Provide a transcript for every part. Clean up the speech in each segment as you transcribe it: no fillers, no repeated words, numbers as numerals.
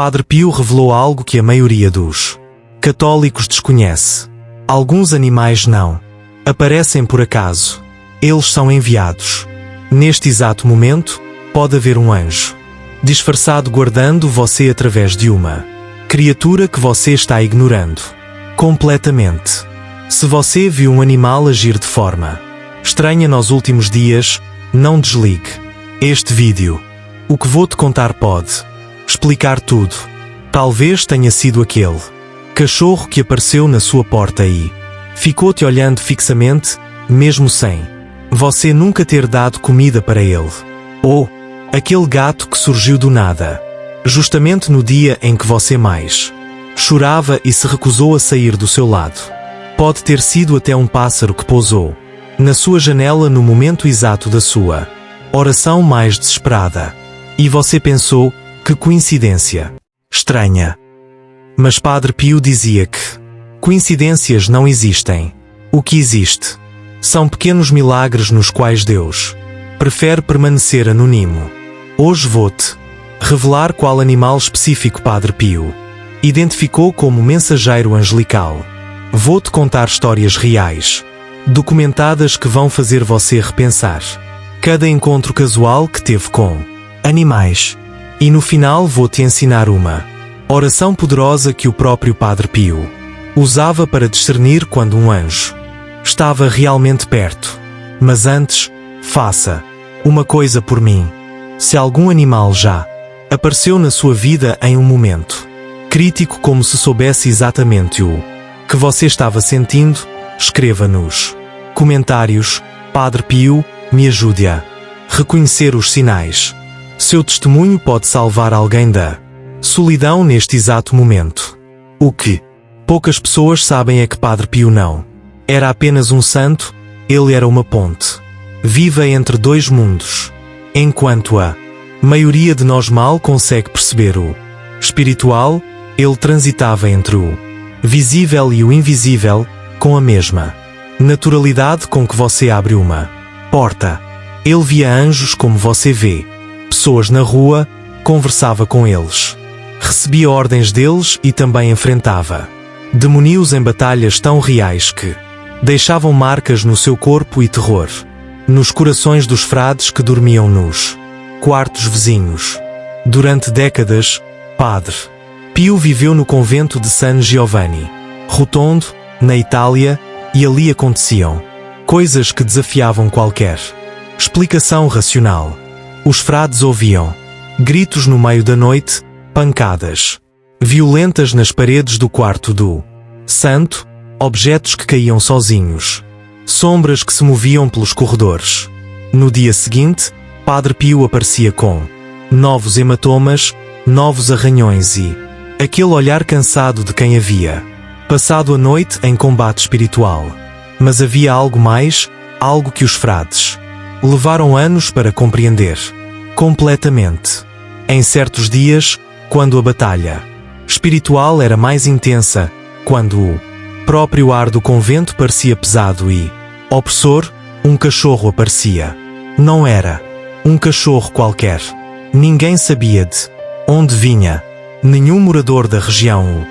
Padre Pio revelou algo que a maioria dos católicos desconhece. Alguns animais não aparecem por acaso. Eles são enviados. Neste exato momento, pode haver um anjo disfarçado guardando você através de uma criatura que você está ignorando completamente. Se você viu um animal agir de forma estranha nos últimos dias, não desligue este vídeo. O que vou te contar pode explicar tudo. Talvez tenha sido aquele cachorro que apareceu na sua porta e ficou te olhando fixamente, mesmo sem você nunca ter dado comida para ele. Ou aquele gato que surgiu do nada, justamente no dia em que você mais chorava e se recusou a sair do seu lado. Pode ter sido até um pássaro que pousou na sua janela no momento exato da sua oração mais desesperada. E você pensou, que coincidência estranha. Mas Padre Pio dizia que coincidências não existem. O que existe são pequenos milagres nos quais Deus prefere permanecer anônimo. Hoje vou-te revelar qual animal específico Padre Pio identificou como mensageiro angelical. Vou-te contar histórias reais, documentadas que vão fazer você repensar cada encontro casual que teve com animais. E no final vou-te ensinar uma oração poderosa que o próprio Padre Pio usava para discernir quando um anjo estava realmente perto. Mas antes, faça uma coisa por mim. Se algum animal já apareceu na sua vida em um momento crítico, como se soubesse exatamente o que você estava sentindo, escreva nos comentários. Padre Pio, me ajude a reconhecer os sinais. Seu testemunho pode salvar alguém da solidão neste exato momento. O que poucas pessoas sabem é que Padre Pio não era apenas um santo, ele era uma ponte viva entre dois mundos. Enquanto a maioria de nós mal consegue perceber o espiritual, ele transitava entre o visível e o invisível com a mesma naturalidade com que você abre uma porta. Ele via anjos como você vê pessoas na rua, conversava com eles, recebia ordens deles e também enfrentava demónios em batalhas tão reais que deixavam marcas no seu corpo e terror nos corações dos frades que dormiam nos quartos vizinhos. Durante décadas, Padre Pio viveu no convento de San Giovanni Rotondo, na Itália, e ali aconteciam coisas que desafiavam qualquer explicação racional. Os frades ouviam gritos no meio da noite, pancadas violentas nas paredes do quarto do santo, objetos que caíam sozinhos, sombras que se moviam pelos corredores. No dia seguinte, Padre Pio aparecia com novos hematomas, novos arranhões e aquele olhar cansado de quem havia passado a noite em combate espiritual. Mas havia algo mais, algo que os frades levaram anos para compreender completamente. Em certos dias, quando a batalha espiritual era mais intensa, quando o próprio ar do convento parecia pesado e opressor, um cachorro aparecia. Não era um cachorro qualquer. Ninguém sabia de onde vinha. Nenhum morador da região o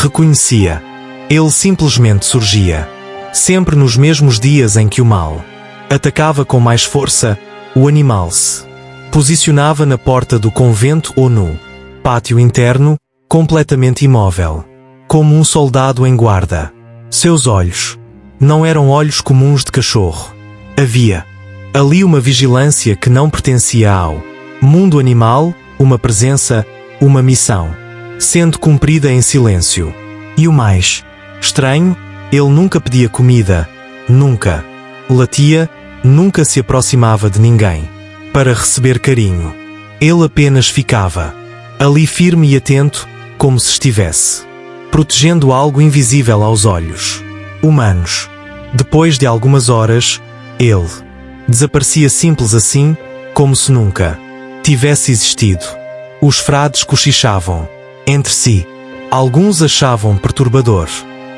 reconhecia. Ele simplesmente surgia. Sempre nos mesmos dias em que o mal atacava com mais força, o animal se posicionava na porta do convento ou no pátio interno, completamente imóvel, como um soldado em guarda. Seus olhos não eram olhos comuns de cachorro. Havia ali uma vigilância que não pertencia ao mundo animal, uma presença, uma missão, sendo cumprida em silêncio. E o mais estranho, ele nunca pedia comida, nunca latia, nunca se aproximava de ninguém para receber carinho. Ele apenas ficava ali firme e atento, como se estivesse protegendo algo invisível aos olhos humanos. Depois de algumas horas, ele desaparecia simples assim, como se nunca tivesse existido. Os frades cochichavam entre si. Alguns achavam perturbador,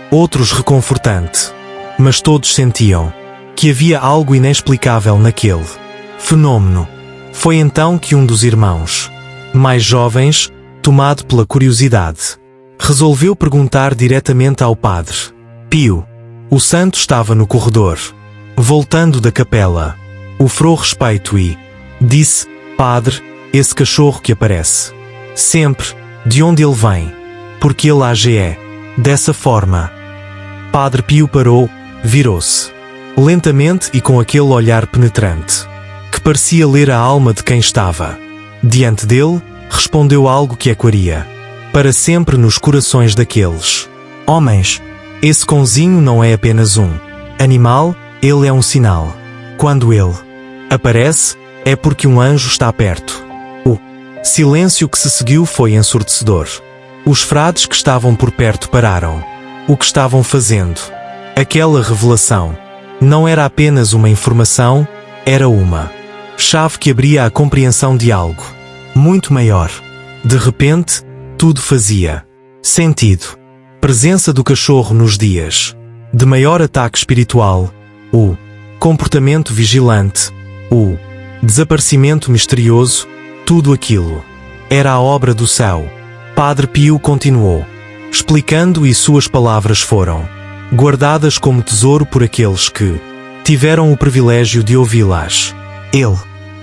outros reconfortante, mas todos sentiam que havia algo inexplicável naquele fenômeno. Foi então que um dos irmãos mais jovens, tomado pela curiosidade, resolveu perguntar diretamente ao padre Pio. O santo estava no corredor, voltando da capela. Oferou respeito e disse: Padre, esse cachorro que aparece sempre, de onde ele vem? Porque ele age dessa forma. Padre Pio parou, virou-se lentamente e com aquele olhar penetrante, que parecia ler a alma de quem estava diante dele, respondeu algo que ecoaria para sempre nos corações daqueles homens. Esse cãozinho não é apenas um animal, ele é um sinal. Quando ele aparece, é porque um anjo está perto. O silêncio que se seguiu foi ensurdecedor. Os frades que estavam por perto pararam. O que estavam fazendo? Aquela revelação não era apenas uma informação, era uma chave que abria a compreensão de algo muito maior. De repente, tudo fazia sentido. Presença do cachorro nos dias de maior ataque espiritual, o comportamento vigilante, o desaparecimento misterioso, tudo aquilo era a obra do céu. Padre Pio continuou, explicando, e suas palavras foram guardadas como tesouro por aqueles que tiveram o privilégio de ouvi-las. Ele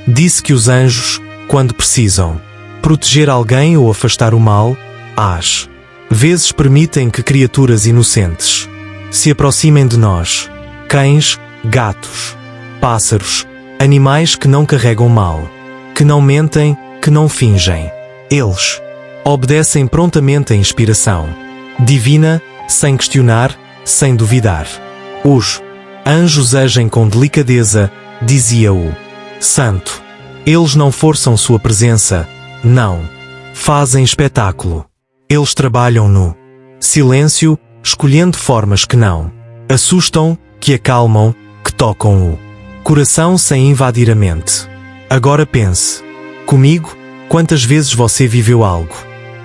disse que os anjos, quando precisam proteger alguém ou afastar o mal, às vezes permitem que criaturas inocentes se aproximem de nós. Cães, gatos, pássaros, animais que não carregam mal, que não mentem, que não fingem. Eles obedecem prontamente à inspiração divina, sem questionar, sem duvidar. Os anjos agem com delicadeza, dizia o santo. Eles não forçam sua presença, não fazem espetáculo. Eles trabalham no silêncio, escolhendo formas que não assustam, que acalmam, que tocam o coração sem invadir a mente. Agora pense comigo, quantas vezes você viveu algo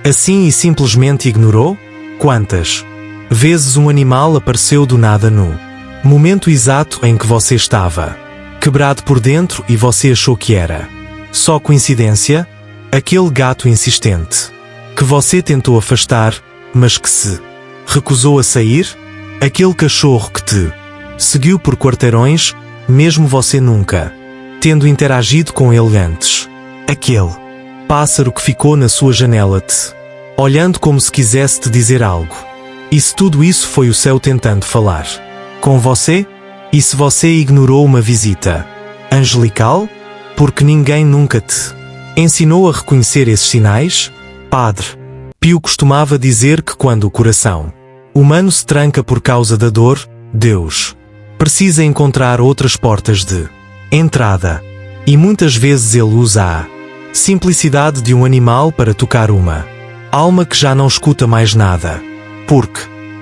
assim e simplesmente ignorou? Quantas vezes um animal apareceu do nada no momento exato em que você estava quebrado por dentro e você achou que era só coincidência? Aquele gato insistente que você tentou afastar, mas que se recusou a sair? Aquele cachorro que te seguiu por quarteirões, mesmo você nunca tendo interagido com ele antes? Aquele pássaro que ficou na sua janela te olhando como se quisesse te dizer algo? E se tudo isso foi o céu tentando falar com você? E se você ignorou uma visita angelical? Porque ninguém nunca te ensinou a reconhecer esses sinais? Padre Pio costumava dizer que quando o coração humano se tranca por causa da dor, Deus precisa encontrar outras portas de entrada. E muitas vezes ele usa a simplicidade de um animal para tocar uma alma que já não escuta mais nada. Porque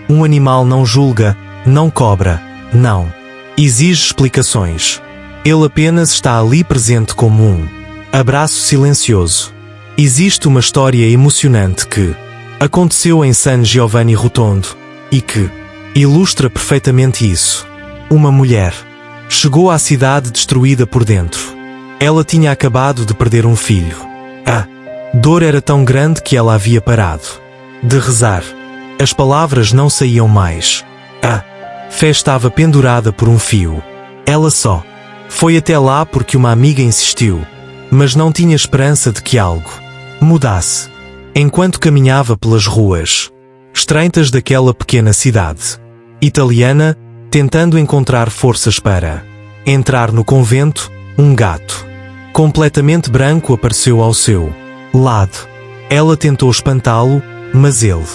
um animal não julga, não cobra, não exige explicações. Ele apenas está ali presente como um abraço silencioso. Existe uma história emocionante que aconteceu em San Giovanni Rotondo e que ilustra perfeitamente isso. Uma mulher chegou à cidade destruída por dentro. Ela tinha acabado de perder um filho. A dor era tão grande que ela havia parado de rezar. As palavras não saíam mais. A fé estava pendurada por um fio. Ela só foi até lá porque uma amiga insistiu, mas não tinha esperança de que algo mudasse. Enquanto caminhava pelas ruas estreitas daquela pequena cidade italiana, tentando encontrar forças para entrar no convento, um gato completamente branco apareceu ao seu lado. Ela tentou espantá-lo, mas ele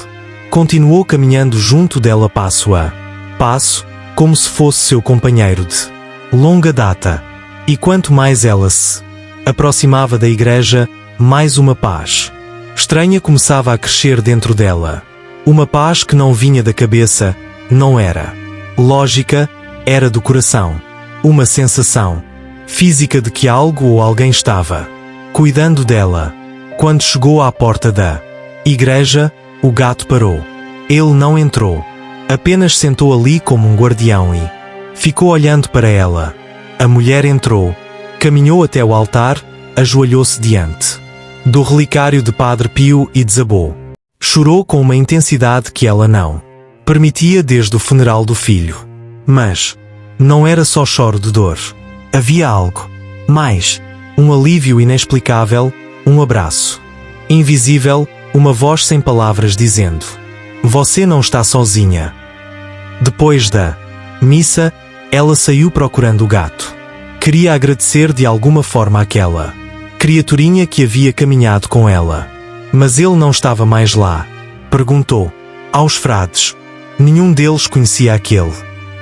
continuou caminhando junto dela passo a passo, como se fosse seu companheiro de longa data. E quanto mais ela se aproximava da igreja, mais uma paz estranha começava a crescer dentro dela. Uma paz que não vinha da cabeça, não era lógica, era do coração. Uma sensação física de que algo ou alguém estava cuidando dela. Quando chegou à porta da igreja, o gato parou. Ele não entrou. Apenas sentou ali como um guardião e ficou olhando para ela. A mulher entrou, caminhou até o altar, ajoelhou-se diante do relicário de Padre Pio e desabou. Chorou com uma intensidade que ela não permitia desde o funeral do filho. Mas não era só choro de dor. Havia algo mais. Um alívio inexplicável, um abraço invisível, uma voz sem palavras dizendo: você não está sozinha. Depois da missa, ela saiu procurando o gato. Queria agradecer de alguma forma àquela criaturinha que havia caminhado com ela. Mas ele não estava mais lá. Perguntou aos frades. Nenhum deles conhecia aquele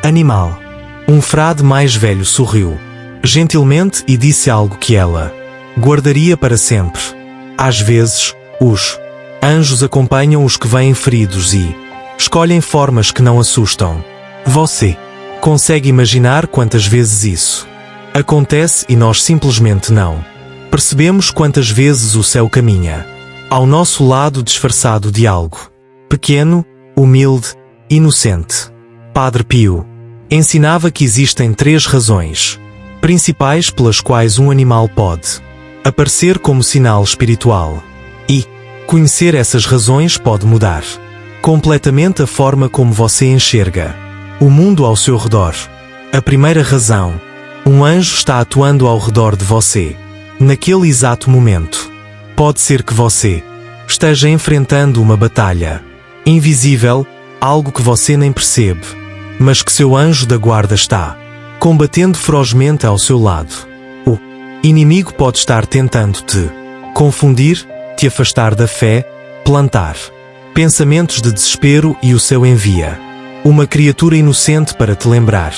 animal. Um frade mais velho sorriu gentilmente e disse algo que ela guardaria para sempre. Às vezes, os anjos acompanham os que vêm feridos e escolhem formas que não assustam. Você consegue imaginar quantas vezes isso acontece e nós simplesmente não percebemos quantas vezes o céu caminha ao nosso lado disfarçado de algo pequeno, humilde, inocente. Padre Pio ensinava que existem 3 razões principais pelas quais um animal pode aparecer como sinal espiritual. E conhecer essas razões pode mudar completamente a forma como você enxerga o mundo ao seu redor. A primeira razão: um anjo está atuando ao redor de você naquele exato momento. Pode ser que você esteja enfrentando uma batalha invisível, algo que você nem percebe, mas que seu anjo da guarda está combatendo ferozmente ao seu lado. O inimigo pode estar tentando te confundir, te afastar da fé, plantar pensamentos de desespero e o céu envia uma criatura inocente para te lembrar: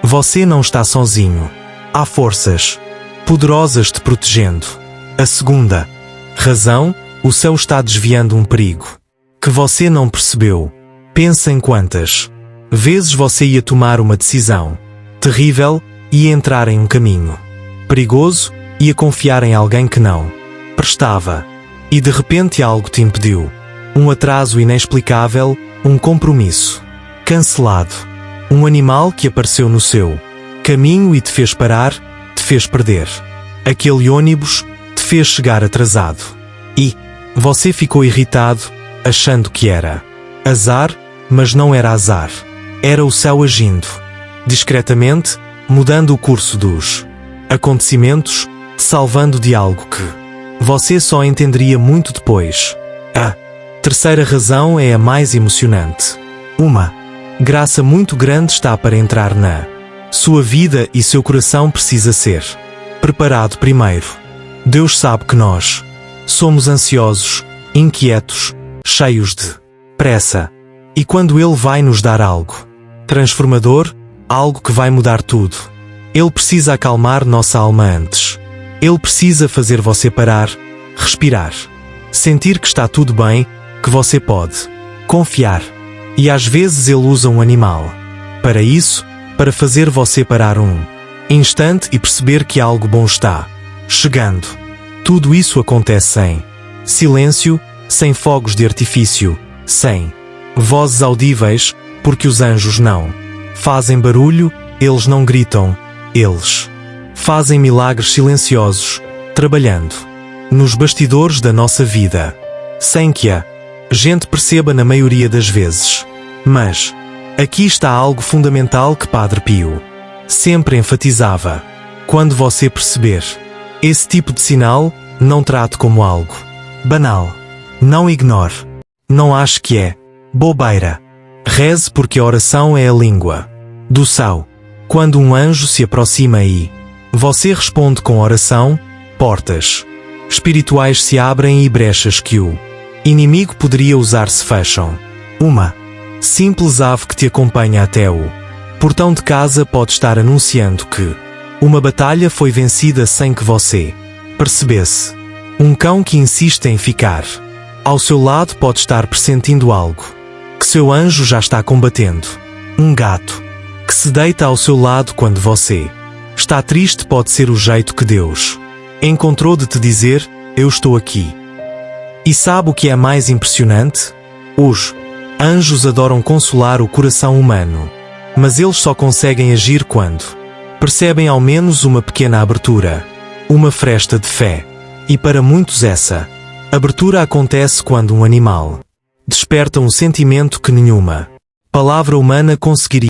você não está sozinho. Há forças poderosas te protegendo. A segunda razão: o céu está desviando um perigo que você não percebeu. Pensa em quantas vezes você ia tomar uma decisão terrível, ia entrar em um caminho perigoso, ia confiar em alguém que não prestava. E de repente algo te impediu. Um atraso inexplicável, um compromisso cancelado. Um animal que apareceu no seu caminho e te fez parar, te fez perder. Aquele ônibus te fez chegar atrasado. E você ficou irritado, achando que era azar, mas não era azar. Era o céu agindo discretamente, mudando o curso dos acontecimentos, salvando de algo que você só entenderia muito depois. A terceira razão é a mais emocionante. Uma graça muito grande está para entrar na sua vida e seu coração precisa ser preparado primeiro. Deus sabe que nós somos ansiosos, inquietos, cheios de pressa. E quando Ele vai nos dar algo transformador, algo que vai mudar tudo, Ele precisa acalmar nossa alma antes. Ele precisa fazer você parar, respirar, sentir que está tudo bem, que você pode confiar. E às vezes Ele usa um animal para isso, para fazer você parar um instante e perceber que algo bom está chegando. Tudo isso acontece em silêncio, sem fogos de artifício, sem vozes audíveis, porque os anjos não fazem barulho, eles não gritam, eles fazem milagres silenciosos, trabalhando nos bastidores da nossa vida, sem que a gente perceba na maioria das vezes. Mas aqui está algo fundamental que Padre Pio sempre enfatizava: quando você perceber esse tipo de sinal, não trate como algo banal. Não ignore. Não ache que é bobeira. Reze, porque a oração é a língua do céu. Quando um anjo se aproxima e você responde com oração, portas espirituais se abrem e brechas que o inimigo poderia usar se fecham. Uma simples ave que te acompanha até o portão de casa pode estar anunciando que uma batalha foi vencida sem que você percebesse. Um cão que insiste em ficar ao seu lado pode estar pressentindo algo que seu anjo já está combatendo. Um gato que se deita ao seu lado quando você está triste pode ser o jeito que Deus encontrou de te dizer: eu estou aqui. E sabe o que é mais impressionante? Os anjos adoram consolar o coração humano, mas eles só conseguem agir quando percebem ao menos uma pequena abertura, uma fresta de fé. E para muitos essa abertura acontece quando um animal desperta um sentimento que nenhuma palavra humana conseguiria